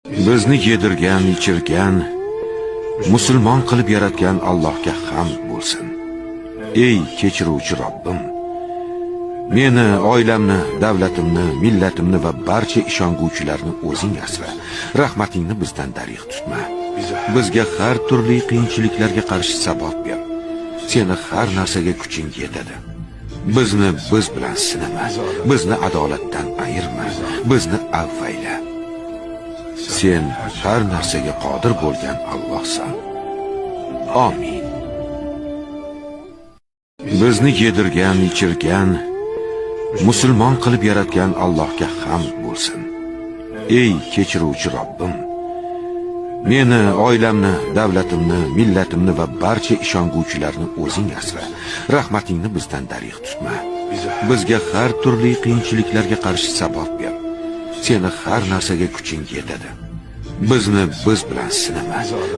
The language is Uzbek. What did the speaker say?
Bizni yedirgan, ichirgan, musulmon qilib yaratgan Allohga hamd bo'lsin. Ey kechiruvchi Robbim, meni, oilamni, davlatimni, millatimni va barcha ishonguvchilarni o'zing asra. Rahmatingni bizdan darig' tutma. Bizga har turli qiyinchiliklarga qarshi sabot ber. Seni har narsaga kuching yetadi. Bizni biz bilan sinama. Bizni adolatdan ayirma. Bizni avfayla. Sen har narsaga qodir bo'lgan Allohsan. Amin. Bizni yedirgan, ichirgan, musulmon qilib yaratgan Allohga hamd bo'lsin. Ey kechiruvchi Robbim, meni, oilamni, davlatimni, millatimni va barcha ishonguvchilarni o'zing asra. Rahmatingni bizdan darig' tutma. Bizga har turli qiyinchiliklarga qarshi sabot ber. Seni har narsaga kuching yetadi. Bizni biz bilan sinama.